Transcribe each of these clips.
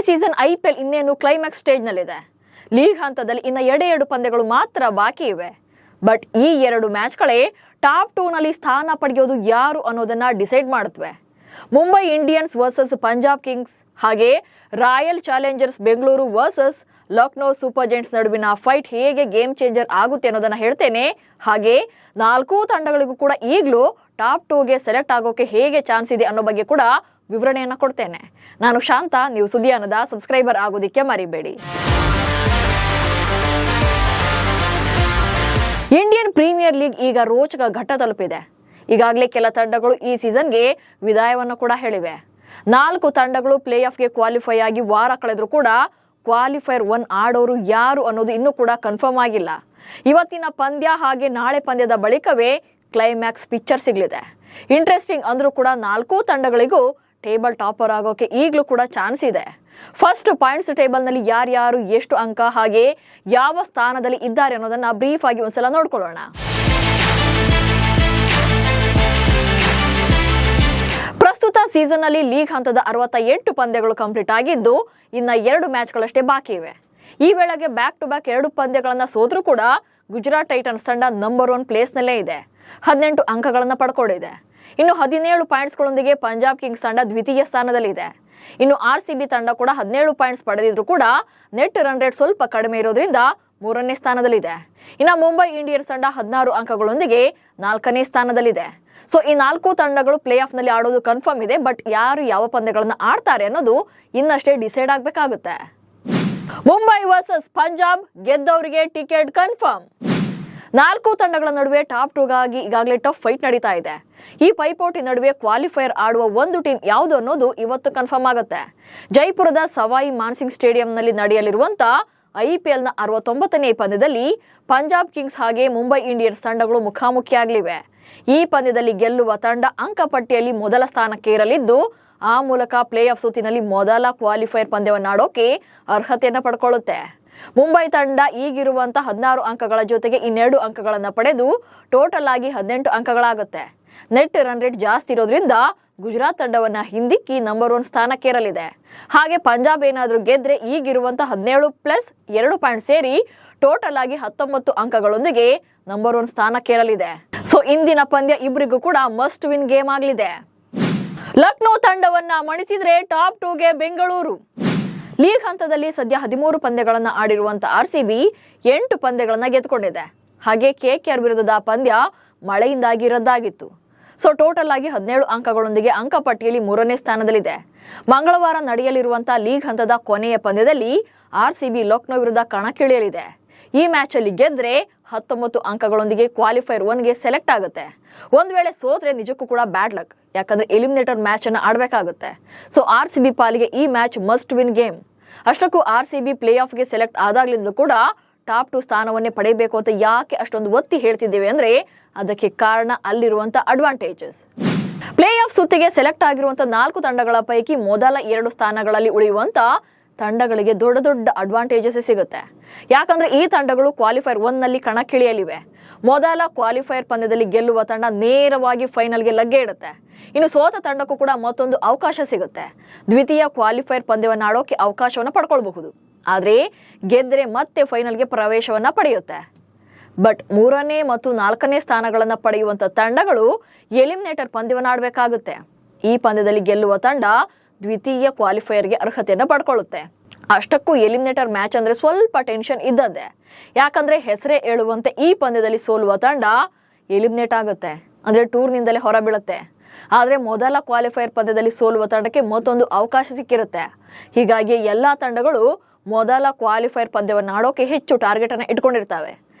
Season IPL ಇನ್ನೇನು climax ಸ್ಟೇಜ್ನಲ್ಲಿದೆ. League ಹಂತದಲ್ಲಿ ಇನ್ನು ಎರಡು ಪಂದ್ಯಗಳು ಮಾತ್ರ ಬಾಕಿ ಇವೆ. ಬಟ್ ಈ ಎರಡು ಮ್ಯಾಚ್ಗಳೇ ಟಾಪ್ 2ನಲ್ಲಿ ಸ್ಥಾನ ಪಡೆಯೋದು ಯಾರು ಅನ್ನೋದನ್ನ ಡಿಸೈಡ್ ಮಾಡುತ್ತವೆ. Mumbai Indians versus Punjab Kings ಹಾಗೆ Royal Challengers Bengaluru versus Lucknow Super Giants ನಡುವಿನ ಫೈಟ್ ಹೇಗೆ ಗೇಮ್ ಚೇಂಜರ್ ಆಗುತ್ತೆ ಅನ್ನೋದನ್ನ ಹೇಳ್ತೇನೆ. ಹಾಗೆ 4 ತಂಡಗಳಿಗೂ ಕೂಡ ಈಗಲೂ ಟಾಪ್ 2ಗೆ ಸೆಲೆಕ್ಟ್ ಆಗೋಕೆ ಹೇಗೆ ಚಾನ್ಸ್ ಇದೆ ಅನ್ನೋ ಬಗ್ಗೆ ಕೂಡ ವಿವರಣೆಯನ್ನ ಕೊಡ್ತೇನೆ. ನಾನು ಶಾಂತ, ನೀವು ಸುದ್ದಿಯಾನದ ಸಬ್ಸ್ಕ್ರೈಬರ್ ಆಗೋದಿಕ್ಕೆ ಮರಿಬೇಡಿ. ಇಂಡಿಯನ್ ಪ್ರೀಮಿಯರ್ ಲೀಗ್ ಈಗ ರೋಚಕ ಘಟ್ಟ ತಲುಪಿದೆ. ಈಗಾಗಲೇ ಕೆಲ ತಂಡಗಳು ಈ ಸೀಸನ್ಗೆ ವಿದಾಯವನ್ನು ಕೂಡ ಹೇಳಿವೆ. 4 ತಂಡಗಳು ಪ್ಲೇ ಆಫ್ಗೆ ಕ್ವಾಲಿಫೈ ಆಗಿ ವಾರ ಕಳೆದರೂ ಕೂಡ ಕ್ವಾಲಿಫೈರ್ 1 ಆಡೋರು ಯಾರು ಅನ್ನೋದು ಇನ್ನೂ ಕೂಡ ಕನ್ಫರ್ಮ್ ಆಗಿಲ್ಲ. ಇವತ್ತಿನ ಪಂದ್ಯ ಹಾಗೆ ನಾಳೆ ಪಂದ್ಯದ ಬಳಿಕವೇ ಕ್ಲೈಮ್ಯಾಕ್ಸ್ ಪಿಕ್ಚರ್ ಸಿಗಲಿದೆ. ಇಂಟ್ರೆಸ್ಟಿಂಗ್ ಅಂದ್ರೂ ಕೂಡ 4 ತಂಡಗಳಿಗೂ ಟೇಬಲ್ ಟಾಪರ್ ಆಗೋಕೆ ಈಗಲೂ ಕೂಡ ಚಾನ್ಸ್ ಇದೆ. ಫಸ್ಟ್ ಪಾಯಿಂಟ್ಸ್ ಟೇಬಲ್ನಲ್ಲಿ ಯಾರ್ಯಾರು ಎಷ್ಟು ಅಂಕ ಹಾಗೆ ಯಾವ ಸ್ಥಾನದಲ್ಲಿ ಇದ್ದಾರೆ ಅನ್ನೋದನ್ನ ಬ್ರೀಫ್ ಆಗಿ ಒಂದ್ಸಲ ನೋಡ್ಕೊಳ್ಳೋಣ. ಪ್ರಸ್ತುತ ಸೀಸನ್ ನಲ್ಲಿ ಲೀಗ್ ಹಂತದ 68 ಪಂದ್ಯಗಳು ಕಂಪ್ಲೀಟ್ ಆಗಿದ್ದು ಇನ್ನ 2 ಮ್ಯಾಚ್ಗಳಷ್ಟೇ ಬಾಕಿ ಇವೆ. ಈ ವೇಳೆಗೆ ಬ್ಯಾಕ್ ಟು ಬ್ಯಾಕ್ 2 ಪಂದ್ಯಗಳನ್ನ ಸೋತ್ರೂ ಕೂಡ ಗುಜರಾತ್ ಟೈಟನ್ಸ್ ತಂಡ ನಂಬರ್ 1 ಪ್ಲೇಸ್ ನಲ್ಲೇ ಇದೆ. 18 ಅಂಕಗಳನ್ನ ಪಡ್ಕೊಂಡಿದೆ. ಇನ್ನು 17 ಪಾಯಿಂಟ್ಸ್ಗಳೊಂದಿಗೆ ಪಂಜಾಬ್ ಕಿಂಗ್ಸ್ ತಂಡ ದ್ವಿತೀಯ ಸ್ಥಾನದಲ್ಲಿದೆ. ಇನ್ನು RCB ತಂಡ ಕೂಡ 17 ಪಾಯಿಂಟ್ಸ್ ಪಡೆದಿದ್ರು ಕೂಡ ನೆಟ್ ರನ್ ರೇಟ್ ಸ್ವಲ್ಪ ಕಡಿಮೆ ಇರೋದ್ರಿಂದ 3ನೇ ಸ್ಥಾನದಲ್ಲಿದೆ. ಇನ್ನು ಮುಂಬೈ ಇಂಡಿಯನ್ಸ್ ತಂಡ 16 ಅಂಕಗಳೊಂದಿಗೆ 4ನೇ ಸ್ಥಾನದಲ್ಲಿದೆ. ಸೊ ಈ 4 ತಂಡಗಳು ಪ್ಲೇ ಆಫ್ ನಲ್ಲಿ ಆಡೋದು ಕನ್ಫರ್ಮ್ ಇದೆ. ಬಟ್ ಯಾರು ಯಾವ ಪಂದ್ಯಗಳನ್ನ ಆಡ್ತಾರೆ ಅನ್ನೋದು ಇನ್ನಷ್ಟೇ ಡಿಸೈಡ್ ಆಗ್ಬೇಕಾಗುತ್ತೆ. ಮುಂಬೈ ವರ್ಸಸ್ ಪಂಜಾಬ್, ಗೆದ್ದವರಿಗೆ ಟಿಕೆಟ್ ಕನ್ಫರ್ಮ್. 4 ತಂಡಗಳ ನಡುವೆ ಟಾಪ್ 2ಗಾಗಿ ಈಗಾಗಲೇ ಟಫ್ ಫೈಟ್ ನಡೀತಾ ಇದೆ. ಈ ಪೈಪೋಟಿ ನಡುವೆ ಕ್ವಾಲಿಫೈರ್ ಆಡುವ ಒಂದು ಟೀಮ್ ಯಾವುದು ಅನ್ನೋದು ಇವತ್ತು ಕನ್ಫರ್ಮ್ ಆಗುತ್ತೆ. ಜೈಪುರದ ಸವಾಯಿ ಮಾನ್ಸಿಂಗ್ ಸ್ಟೇಡಿಯಂನಲ್ಲಿ ನಡೆಯಲಿರುವಂತ IPL ನ 69ನೇ ಪಂದ್ಯದಲ್ಲಿ ಪಂಜಾಬ್ ಕಿಂಗ್ಸ್ ಹಾಗೆ ಮುಂಬೈ ಇಂಡಿಯನ್ಸ್ ತಂಡಗಳು ಮುಖಾಮುಖಿಯಾಗಲಿವೆ. ಈ ಪಂದ್ಯದಲ್ಲಿ ಗೆಲ್ಲುವ ತಂಡ ಅಂಕಪಟ್ಟಿಯಲ್ಲಿ ಮೊದಲ ಸ್ಥಾನಕ್ಕೆ ಇರಲಿದ್ದು ಆ ಮೂಲಕ ಪ್ಲೇ ಆಫ್ ಸುತ್ತಿನಲ್ಲಿ ಮೊದಲ ಕ್ವಾಲಿಫೈರ್ ಪಂದ್ಯವನ್ನಾಡೋಕೆ ಅರ್ಹತೆಯನ್ನು ಪಡ್ಕೊಳ್ಳುತ್ತೆ. ಮುಂಬೈ ತಂಡ ಈಗಿರುವಂತಹ 16 ಅಂಕಗಳ ಜೊತೆಗೆ 2 ಅಂಕಗಳನ್ನು ಪಡೆದು ಟೋಟಲ್ ಆಗಿ 18 ಅಂಕಗಳಾಗುತ್ತೆ. ನೆಟ್ ರನ್ ರೇಟ್ ಜಾಸ್ತಿ ಇರೋದ್ರಿಂದ ಗುಜರಾತ್ ತಂಡವನ್ನ ಹಿಂದಿಕ್ಕಿ ನಂಬರ್ 1 ಸ್ಥಾನಕ್ಕೇರಲಿದೆ. ಹಾಗೆ ಪಂಜಾಬ್ ಏನಾದ್ರೂ ಗೆದ್ರೆ ಈಗಿರುವಂತಹ 17 ಪ್ಲಸ್ 2 ಪಾಯಿಂಟ್ ಸೇರಿ ಟೋಟಲ್ ಆಗಿ 19 ಅಂಕಗಳೊಂದಿಗೆ ನಂಬರ್ 1 ಸ್ಥಾನಕ್ಕೇರಲಿದೆ. ಸೊ ಇಂದಿನ ಪಂದ್ಯ ಇಬ್ಬರಿಗೂ ಕೂಡ ಮಸ್ಟ್ ವಿನ್ ಗೇಮ್ ಆಗಲಿದೆ. ಲಕ್ನೋ ತಂಡವನ್ನ ಮಣಿಸಿದ್ರೆ ಟಾಪ್ 2ಗೆ ಬೆಂಗಳೂರು. ಲೀಗ್ ಹಂತದಲ್ಲಿ ಸದ್ಯ 13 ಪಂದ್ಯಗಳನ್ನ ಆಡಿರುವಂತಹ RCB 8 ಪಂದ್ಯಗಳನ್ನ ಗೆದ್ದುಕೊಂಡಿದೆ. ಹಾಗೆ KKR ವಿರುದ್ಧದ ಪಂದ್ಯ ಮಳೆಯಿಂದಾಗಿ ರದ್ದಾಗಿತ್ತು. ಸೊ ಟೋಟಲ್ ಆಗಿ 17 ಅಂಕಗಳೊಂದಿಗೆ ಅಂಕಪಟ್ಟಿಯಲ್ಲಿ 3ನೇ ಸ್ಥಾನದಲ್ಲಿದೆ. ಮಂಗಳವಾರ ನಡೆಯಲಿರುವಂತಹ ಲೀಗ್ ಹಂತದ ಕೊನೆಯ ಪಂದ್ಯದಲ್ಲಿ RCB ಲಕ್ನೋ ವಿರುದ್ಧ ಕಣಕ್ಕಿಳಿಯಲಿದೆ. ಈ ಮ್ಯಾಚ್ ಅಲ್ಲಿ ಗೆದ್ರೆ 19 ಅಂಕಗಳೊಂದಿಗೆ ಕ್ವಾಲಿಫೈರ್ 1ಗೆ ಸೆಲೆಕ್ಟ್ ಆಗುತ್ತೆ. ಒಂದ್ ವೇಳೆ ಸೋತ್ರೆ ನಿಜಕ್ಕೂ ಕೂಡ ಬ್ಯಾಡ್ ಲಕ್, ಯಾಕಂದ್ರೆ ಎಲಿಮಿನೇಟರ್ ಮ್ಯಾಚ್ ಅನ್ನ ಆಡಬೇಕಾಗುತ್ತೆ. ಸೊ RCB ಪಾಲಿಗೆ ಈ ಮ್ಯಾಚ್ ಮಸ್ಟ್ ವಿನ್ ಗೇಮ್. ಅಷ್ಟಕ್ಕೂ RCB ಪ್ಲೇ ಆಫ್ಗೆ ಸೆಲೆಕ್ಟ್ ಆದಾಗ್ಲಿಂದಲೂ ಕೂಡ ಟಾಪ್ 2 ಸ್ಥಾನವನ್ನೇ ಪಡೆಯಬೇಕು ಅಂತ ಯಾಕೆ ಅಷ್ಟೊಂದು ಒತ್ತಿ ಹೇಳ್ತಿದ್ದೇವೆ ಅಂದ್ರೆ ಅದಕ್ಕೆ ಕಾರಣ ಅಲ್ಲಿರುವಂತ ಅಡ್ವಾಂಟೇಜಸ್. ಪ್ಲೇ ಆಫ್ ಸುತ್ತಿಗೆ ಸೆಲೆಕ್ಟ್ ಆಗಿರುವಂತ 4 ತಂಡಗಳ ಪೈಕಿ ಮೊದಲ 2 ಸ್ಥಾನಗಳಲ್ಲಿ ಉಳಿಯುವಂತ ತಂಡಗಳಿಗೆ ದೊಡ್ಡ ದೊಡ್ಡ ಅಡ್ವಾಂಟೇಜಸ್ ಸಿಗುತ್ತೆ. ಯಾಕಂದ್ರೆ ಈ ತಂಡಗಳು ಕ್ವಾಲಿಫೈರ್ 1 ನಲ್ಲಿ ಕಣಕ್ಕಿಳಿಯಲಿವೆ. ಮೊದಲ ಕ್ವಾಲಿಫೈರ್ ಪಂದ್ಯದಲ್ಲಿ ಗೆಲ್ಲುವ ತಂಡ ನೇರವಾಗಿ ಫೈನಲ್ಗೆ ಲಗ್ಗೆ ಇಡುತ್ತೆ. ಇನ್ನು ಸೋತ ತಂಡಕ್ಕೂ ಕೂಡ ಮತ್ತೊಂದು ಅವಕಾಶ ಸಿಗುತ್ತೆ. ದ್ವಿತೀಯ ಕ್ವಾಲಿಫೈರ್ ಪಂದ್ಯವನ್ನ ಆಡೋಕೆ ಅವಕಾಶವನ್ನ ಪಡ್ಕೊಳ್ಬಹುದು. ಆದ್ರೆ ಗೆದ್ರೆ ಮತ್ತೆ ಫೈನಲ್ಗೆ ಪ್ರವೇಶವನ್ನ ಪಡೆಯುತ್ತೆ. ಬಟ್ 3ನೇ ಮತ್ತು 4ನೇ ಸ್ಥಾನಗಳನ್ನ ಪಡೆಯುವಂತ ತಂಡಗಳು ಎಲಿಮಿನೇಟರ್ ಪಂದ್ಯವನ್ನ ಆಡಬೇಕಾಗುತ್ತೆ. ಈ ಪಂದ್ಯದಲ್ಲಿ ಗೆಲ್ಲುವ ತಂಡ ದ್ವಿತೀಯ ಕ್ವಾಲಿಫೈರ್ಗೆ ಅರ್ಹತೆಯನ್ನ ಪಡ್ಕೊಳ್ಳುತ್ತೆ. ಅಷ್ಟಕ್ಕೂ ಎಲಿಮಿನೇಟರ್ ಮ್ಯಾಚ್ ಅಂದ್ರೆ ಸ್ವಲ್ಪ ಟೆನ್ಷನ್ ಇದ್ದದ್ದೇ. ಯಾಕಂದ್ರೆ ಹೆಸರೇ ಹೇಳುವಂತೆ ಈ ಪಂದ್ಯದಲ್ಲಿ ಸೋಲುವ ತಂಡ ಎಲಿಮಿನೇಟ್ ಆಗುತ್ತೆ, ಅಂದ್ರೆ ಟೂರ್ನಿಂದಲೇ ಹೊರಬೀಳುತ್ತೆ. ಆದ್ರೆ ಮೊದಲ ಕ್ವಾಲಿಫೈರ್ ಪಂದ್ಯದಲ್ಲಿ ಸೋಲುವ ತಂಡಕ್ಕೆ ಮತ್ತೊಂದು ಅವಕಾಶ ಸಿಕ್ಕಿರುತ್ತೆ. ಹೀಗಾಗಿ ಎಲ್ಲಾ ತಂಡಗಳು ಮೊದಲ ಕ್ವಾಲಿಫೈರ್ ಪಂದ್ಯವನ್ನು ಆಡೋಕೆ ಹೆಚ್ಚು ಟಾರ್ಗೆಟ್ ಅನ್ನ ಇಟ್ಕೊಂಡಿರ್ತವೆ.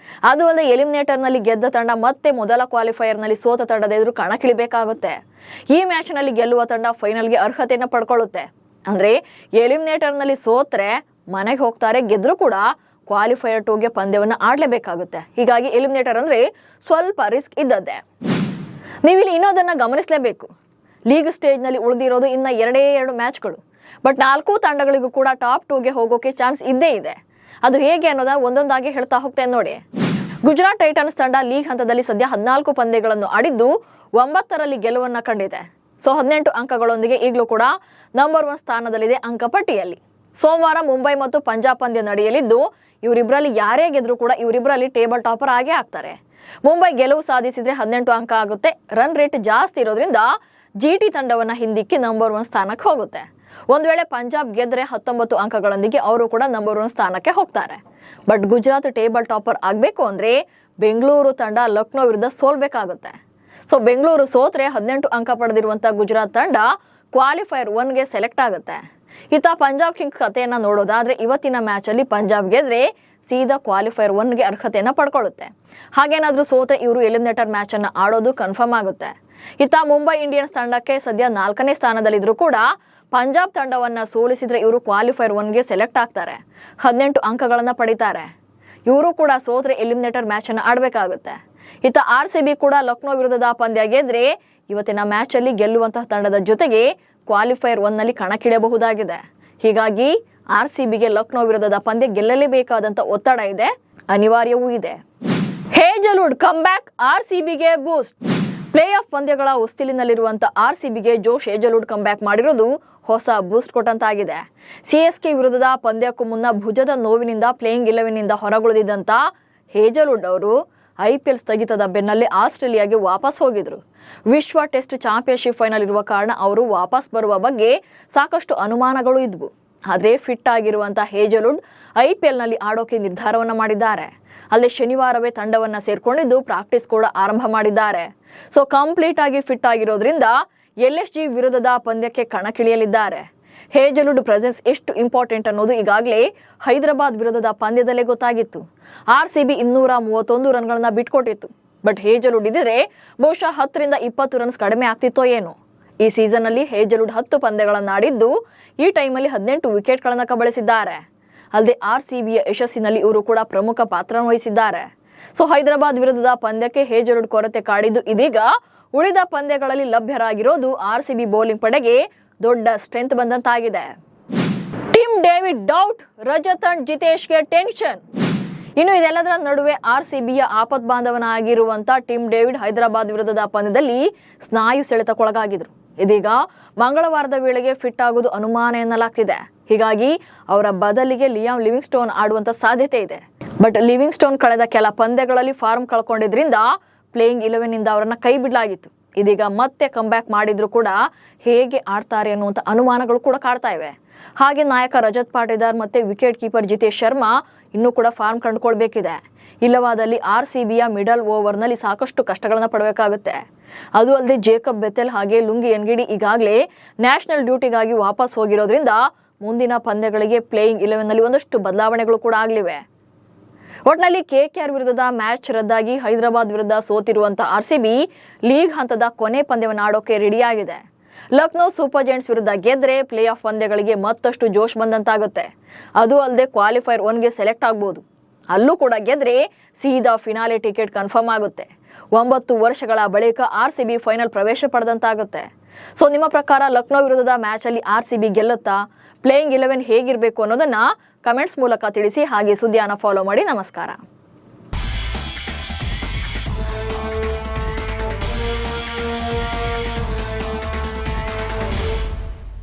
ಅದು ಅಲ್ಲದೆ ಎಲಿಮಿನೇಟರ್ ನಲ್ಲಿ ಗೆದ್ದ ತಂಡ ಮತ್ತೆ ಮೊದಲ ಕ್ವಾಲಿಫೈಯರ್ ನಲ್ಲಿ ಸೋತ ತಂಡದ ಎದುರು ಕಣಕ್ಕಿಳಿಬೇಕಾಗುತ್ತೆ. ಈ ಮ್ಯಾಚ್ ನಲ್ಲಿ ಗೆಲ್ಲುವ ತಂಡ ಫೈನಲ್ಗೆ ಅರ್ಹತೆಯನ್ನು ಪಡ್ಕೊಳ್ಳುತ್ತೆ. ಅಂದ್ರೆ ಎಲಿಮಿನೇಟರ್ ನಲ್ಲಿ ಸೋತ್ರೆ ಮನೆಗೆ ಹೋಗ್ತಾರೆ, ಗೆದ್ರು ಕೂಡ ಕ್ವಾಲಿಫೈಯರ್ 2ಗೆ ಪಂದ್ಯವನ್ನ ಆಡ್ಲೇಬೇಕಾಗುತ್ತೆ. ಹೀಗಾಗಿ ಎಲಿಮಿನೇಟರ್ ಅಂದ್ರೆ ಸ್ವಲ್ಪ ರಿಸ್ಕ್ ಇದ್ದದ್ದೇ. ನೀವಿಲ್ಲಿ ಇನ್ನೊಂದನ್ನ ಗಮನಿಸಲೇಬೇಕು. ಲೀಗ್ ಸ್ಟೇಜ್ ನಲ್ಲಿ ಉಳಿದಿರೋದು ಇನ್ನ 2 ಮ್ಯಾಚ್ಗಳು. ಬಟ್ 4 ತಂಡಗಳಿಗೂ ಕೂಡ ಟಾಪ್ 2ಗೆ ಹೋಗೋಕೆ ಚಾನ್ಸ್ ಇದ್ದೇ ಇದೆ. ಅದು ಹೇಗೆ ಅನ್ನೋದನ್ನ ಒಂದೊಂದಾಗಿ ಹೇಳ್ತಾ ಹೋಗ್ತೇನೆ ನೋಡಿ. ಗುಜರಾತ್ ಟೈಟನ್ಸ್ ತಂಡ ಲೀಗ್ ಹಂತದಲ್ಲಿ ಸದ್ಯ 14 ಪಂದ್ಯಗಳನ್ನು ಆಡಿದ್ದು 9ರಲ್ಲಿ ಗೆಲುವನ್ನ ಕಂಡಿದೆ. ಸೊ 18 ಅಂಕಗಳೊಂದಿಗೆ ಈಗಲೂ ಕೂಡ ನಂಬರ್ 1 ಸ್ಥಾನದಲ್ಲಿದೆ ಅಂಕಪಟ್ಟಿಯಲ್ಲಿ. ಸೋಮವಾರ ಮುಂಬೈ ಮತ್ತು ಪಂಜಾಬ್ ಪಂದ್ಯ ನಡೆಯಲಿದ್ದು ಇವರಿಬ್ಬರಲ್ಲಿ ಯಾರೇ ಗೆದ್ರೂ ಕೂಡ ಇವರಿಬ್ಬರಲ್ಲಿ ಟೇಬಲ್ ಟಾಪರ್ ಆಗೇ ಆಗ್ತಾರೆ. ಮುಂಬೈ ಗೆಲುವು ಸಾಧಿಸಿದ್ರೆ 18 ಅಂಕ ಆಗುತ್ತೆ. ರನ್ ರೇಟ್ ಜಾಸ್ತಿ ಇರೋದ್ರಿಂದ ಜಿಟಿ ತಂಡವನ್ನ ಹಿಂದಿಕ್ಕಿ ನಂಬರ್ 1 ಸ್ಥಾನಕ್ಕೆ ಹೋಗುತ್ತೆ. ಒಂದ್ ವೇಳೆ ಪಂಜಾಬ್ ಗೆದ್ರೆ 19 ಅಂಕಗಳೊಂದಿಗೆ ಅವರು ಕೂಡ ನಂಬರ್ 1 ಸ್ಥಾನಕ್ಕೆ ಹೋಗ್ತಾರೆ. ಬಟ್ ಗುಜರಾತ್ ಟೇಬಲ್ ಟಾಪರ್ ಆಗ್ಬೇಕು ಅಂದ್ರೆ ಬೆಂಗಳೂರು ತಂಡ ಲಕ್ನೋ ವಿರುದ್ಧ ಸೋಲ್ಬೇಕಾಗುತ್ತೆ. ಸೊ ಬೆಂಗಳೂರು ಸೋತ್ರೆ 18 ಅಂಕ ಪಡೆದಿರುವಂತ ಗುಜರಾತ್ ತಂಡ ಕ್ವಾಲಿಫೈಯರ್ 1ಗೆ ಸೆಲೆಕ್ಟ್ ಆಗುತ್ತೆ. ಇತ್ತ ಪಂಜಾಬ್ ಕಿಂಗ್ಸ್ ಕಥೆಯನ್ನ ನೋಡೋದಾದ್ರೆ ಇವತ್ತಿನ ಮ್ಯಾಚ್ ಅಲ್ಲಿ ಪಂಜಾಬ್ ಗೆದ್ರೆ ಸೀದಾ ಕ್ವಾಲಿಫೈಯರ್ 1ಗೆ ಅರ್ಹತೆಯನ್ನ ಪಡ್ಕೊಳ್ಳುತ್ತೆ. ಹಾಗೇನಾದ್ರೂ ಸೋತ್ರೆ ಇವರು ಎಲಿಮಿನೇಟರ್ ಮ್ಯಾಚ್ ಅನ್ನ ಆಡೋದು ಕನ್ಫರ್ಮ್ ಆಗುತ್ತೆ. ಇತ್ತ ಮುಂಬೈ ಇಂಡಿಯನ್ಸ್ ತಂಡಕ್ಕೆ ಸದ್ಯ 4ನೇ ಸ್ಥಾನದಲ್ಲಿದ್ರು ಕೂಡ ಪಂಜಾಬ್ ತಂಡವನ್ನ ಸೋಲಿಸಿದ್ರೆ ಇವರು ಕ್ವಾಲಿಫೈಯರ್ 1ಗೆ ಸೆಲೆಕ್ಟ್ ಆಗ್ತಾರೆ. 18 ಅಂಕಗಳನ್ನ ಪಡಿತಾರೆ. ಇವರು ಕೂಡ ಸೋತ್ರೆ ಎಲಿಮಿನೇಟರ್ ಮ್ಯಾಚ್ ಅನ್ನ ಆಡಬೇಕಾಗುತ್ತೆ. ಇತ್ತ RCB ಕೂಡ ಲಕ್ನೋ ವಿರುದ್ಧದ ಪಂದ್ಯ ಗೆದ್ರೆ ಇವತ್ತಿನ ಮ್ಯಾಚ್ ಅಲ್ಲಿ ಗೆಲ್ಲುವಂತಹ ತಂಡದ ಜೊತೆಗೆ ಕ್ವಾಲಿಫೈಯರ್ 1ನಲ್ಲಿ ಕಣಕ್ಕಿಳಿಯಬಹುದಾಗಿದೆ. ಹೀಗಾಗಿ RCBಗೆ ಲಕ್ನೋ ವಿರುದ್ಧದ ಪಂದ್ಯ ಗೆಲ್ಲಲೇಬೇಕಾದಂತ ಒತ್ತಡ ಇದೆ, ಅನಿವಾರ್ಯವೂ ಇದೆ. ಹೇಜಲ್ವುಡ್ come back, RCBಗೆ Boost. Play of ಪಂದ್ಯಗಳ ಹೊಸ್ತಿಲಿನಲ್ಲಿರುವಂತ RCBಗೆ ಜೋಶ್ ಹೇಜಲ್ವುಡ್ ಕಮ್ ಬ್ಯಾಕ್ ಮಾಡಿರೋದು ಹೊಸ ಬೂಸ್ಟ್ ಕೊಟ್ಟಂತಾಗಿದೆ. CSK ವಿರುದ್ಧದ ಪಂದ್ಯಕ್ಕೂ ಮುನ್ನ ಭುಜದ ನೋವಿನಿಂದ ಪ್ಲೇಯಿಂಗ್ 11ನಿಂದ ಹೊರಗುಳಿದಿದ್ದಂತ ಹೇಜಲ್ವುಡ್ ಅವರು IPL ಸ್ಥಗಿತದ ಬೆನ್ನಲ್ಲೇ ಆಸ್ಟ್ರೇಲಿಯಾಗೆ ವಾಪಸ್ ಹೋಗಿದ್ರು. ವಿಶ್ವ ಟೆಸ್ಟ್ ಚಾಂಪಿಯನ್ಶಿಪ್ ಫೈನಲ್ ಇರುವ ಕಾರಣ ಅವರು ವಾಪಸ್ ಬರುವ ಬಗ್ಗೆ ಸಾಕಷ್ಟು ಅನುಮಾನಗಳು ಇದ್ವು. ಆದ್ರೆ ಫಿಟ್ ಆಗಿರುವಂತಹ ಹೇಜಲ್ವುಡ್ IPLನಲ್ಲಿ ಆಡೋಕೆ ನಿರ್ಧಾರವನ್ನ ಮಾಡಿದ್ದಾರೆ. ಅಲ್ಲದೆ ಶನಿವಾರವೇ ತಂಡವನ್ನ ಸೇರ್ಕೊಂಡಿದ್ದು ಪ್ರಾಕ್ಟೀಸ್ ಕೂಡ ಆರಂಭ ಮಾಡಿದ್ದಾರೆ. ಸೊ ಕಂಪ್ಲೀಟ್ ಆಗಿ ಫಿಟ್ ಆಗಿರೋದ್ರಿಂದ LSG ವಿರುದ್ಧದ ಪಂದ್ಯಕ್ಕೆ ಕಣಕ್ಕಿಳಿಯಲಿದ್ದಾರೆ. ಹೇಜಲ್ವುಡ್ ಪ್ರೆಸೆನ್ಸ್ ಎಷ್ಟು ಇಂಪಾರ್ಟೆಂಟ್ ಅನ್ನೋದು ಈಗಾಗಲೇ ಹೈದರಾಬಾದ್ ವಿರುದ್ಧದ ಪಂದ್ಯದಲ್ಲೇ ಗೊತ್ತಾಗಿತ್ತು. RCB 231 ರನ್ಗಳನ್ನ ಬಿಟ್ಕೊಟ್ಟಿತ್ತು. ಬಟ್ ಹೇಜಲ್ವುಡ್ ಇದ್ದಿದ್ರೆ ಬಹುಶಃ 10ರಿಂದ 20 ರನ್ಸ್ ಕಡಿಮೆ ಆಗ್ತಿತ್ತೋ ಏನೋ. ಈ ಸೀಸನ್ ಅಲ್ಲಿ ಹೇಜಲ್ವುಡ್ 10 ಪಂದ್ಯಗಳನ್ನ ಆಡಿದ್ದು ಈ ಟೈಮಲ್ಲಿ 18 ವಿಕೆಟ್ಗಳನ್ನ ಕಬಳಿಸಿದ್ದಾರೆ. ಅಲ್ಲದೆ RCBಯ ಯಶಸ್ಸಿನಲ್ಲಿ ಇವರು ಕೂಡ ಪ್ರಮುಖ ಪಾತ್ರ ವಹಿಸಿದ್ದಾರೆ. ಸೊ ಹೈದರಾಬಾದ್ ವಿರುದ್ಧದ ಪಂದ್ಯಕ್ಕೆ ಹೇಜಲ್ವುಡ್ ಕೊರತೆ ಕಾಡಿದ್ದು ಇದೀಗ ಉಳಿದ ಪಂದ್ಯಗಳಲ್ಲಿ ಲಭ್ಯರಾಗಿರೋದು RCB ಬೌಲಿಂಗ್ ಪಡೆಗೆ ದೊಡ್ಡ ಸ್ಟ್ರೆಂತ್ ಬಂದಂತಾಗಿದೆ. Tim David doubt, Rajat and ಜಿತೇಶ್ಗೆ ಟೆನ್ಷನ್. ಇನ್ನು ಇದೆಲ್ಲದರ ನಡುವೆ RCBಯ ಆಪತ್ ಬಾಂಧವನ ಆಗಿರುವಂತ ಟಿಮ್ ಡೇವಿಡ್ ಹೈದರಾಬಾದ್ ವಿರುದ್ಧದ ಪಂದ್ಯದಲ್ಲಿ ಸ್ನಾಯು ಸೆಳೆತಕ್ಕೊಳಗಾಗಿದ್ರು. ಇದೀಗ ಮಂಗಳವಾರದ ವೇಳೆಗೆ ಫಿಟ್ ಆಗೋದು ಅನುಮಾನ ಎನ್ನಲಾಗ್ತಿದೆ. ಹೀಗಾಗಿ ಅವರ ಬದಲಿಗೆ ಲಿಯಾಮ್ ಲಿವಿಂಗ್ಸ್ಟೋನ್ ಆಡುವಂತ ಸಾಧ್ಯತೆ ಇದೆ. ಬಟ್ ಲಿವಿಂಗ್ಸ್ಟೋನ್ ಕಳೆದ ಕೆಲ ಪಂದ್ಯಗಳಲ್ಲಿ ಫಾರ್ಮ್ ಕಳ್ಕೊಂಡಿದ್ರಿಂದ ಪ್ಲೇಯಿಂಗ್ 11ನಿಂದ ಅವರನ್ನ ಕೈ ಬಿಡಲಾಗಿತ್ತು. ಇದೀಗ ಮತ್ತೆ ಕಂಬ್ಯಾಕ್ ಮಾಡಿದ್ರು ಕೂಡ ಹೇಗೆ ಆಡ್ತಾರೆ ಅನ್ನುವಂಥ ಅನುಮಾನಗಳು ಕೂಡ ಕಾಡ್ತಾ ಇವೆ. ಹಾಗೆ ನಾಯಕ ರಜತ್ ಪಾಟಿದಾರ್ ಮತ್ತೆ ವಿಕೆಟ್ ಕೀಪರ್ ಜಿತೇಶ್ ಶರ್ಮಾ ಇನ್ನೂ ಕೂಡ ಫಾರ್ಮ್ ಕಂಡುಕೊಳ್ಬೇಕಿದೆ. ಇಲ್ಲವಾದಲ್ಲಿ RCBಯ ಮಿಡಲ್ ಓವರ್ನಲ್ಲಿ ಸಾಕಷ್ಟು ಕಷ್ಟಗಳನ್ನ ಪಡಬೇಕಾಗುತ್ತೆ. ಅದು ಅಲ್ಲದೆ ಜೇಕಬ್ ಬೆಥೆಲ್ ಹಾಗೆ ಲುಂಗಿ ಎನ್ಗಿಡಿ ಈಗಾಗಲೇ ನ್ಯಾಷನಲ್ ಡ್ಯೂಟಿಗಾಗಿ ವಾಪಸ್ ಹೋಗಿರೋದ್ರಿಂದ ಮುಂದಿನ ಪಂದ್ಯಗಳಿಗೆ ಪ್ಲೇಯಿಂಗ್ 11ನಲ್ಲಿ ಒಂದಷ್ಟು ಬದಲಾವಣೆಗಳು ಕೂಡ ಆಗಲಿವೆ. ಒಟ್ನಲ್ಲಿ KKR ವಿರುದ್ಧದ ಮ್ಯಾಚ್ ರದ್ದಾಗಿ ಹೈದರಾಬಾದ್ ವಿರುದ್ಧ ಸೋತಿರುವಂತಹ RCB ಲೀಗ್ ಹಂತದ ಕೊನೆ ಪಂದ್ಯವನ್ನು ಆಡೋಕೆ ರೆಡಿಯಾಗಿದೆ. ಲಕ್ನೋ ಸೂಪರ್ ಜೈಂಟ್ಸ್ ವಿರುದ್ಧ ಗೆದ್ರೆ ಪ್ಲೇ ಆಫ್ ಪಂದ್ಯಗಳಿಗೆ ಮತ್ತಷ್ಟು ಜೋಶ್ ಬಂದಂತಾಗುತ್ತೆ. ಅದು ಅಲ್ಲದೆ ಕ್ವಾಲಿಫೈಯರ್ 1ಗೆ ಸೆಲೆಕ್ಟ್ ಆಗ್ಬೋದು. ಅಲ್ಲೂ ಕೂಡ ಗೆದ್ರೆ ಸೀದಾ ಫಿನಾಲೆ ಟಿಕೆಟ್ ಕನ್ಫರ್ಮ್ ಆಗುತ್ತೆ. 9 ವರ್ಷಗಳ ಬಳಿಕ RCB ಫೈನಲ್ ಪ್ರವೇಶ ಪಡೆದಂತಾಗುತ್ತೆ. ಸೊ ನಿಮ್ಮ ಪ್ರಕಾರ ಲಕ್ನೋ ವಿರುದ್ಧದ ಮ್ಯಾಚ್ ಅಲ್ಲಿ RCB ಗೆಲ್ಲುತ್ತಾ? ಪ್ಲೇಯಿಂಗ್ 11 ಹೇಗಿರಬೇಕು ಅನ್ನೋದನ್ನ ಕಮೆಂಟ್ಸ್ ಮೂಲಕ ತಿಳಿಸಿ. ಹಾಗೆ ಸುದ್ದಿಯನ್ನು ಫಾಲೋ ಮಾಡಿ. ನಮಸ್ಕಾರ.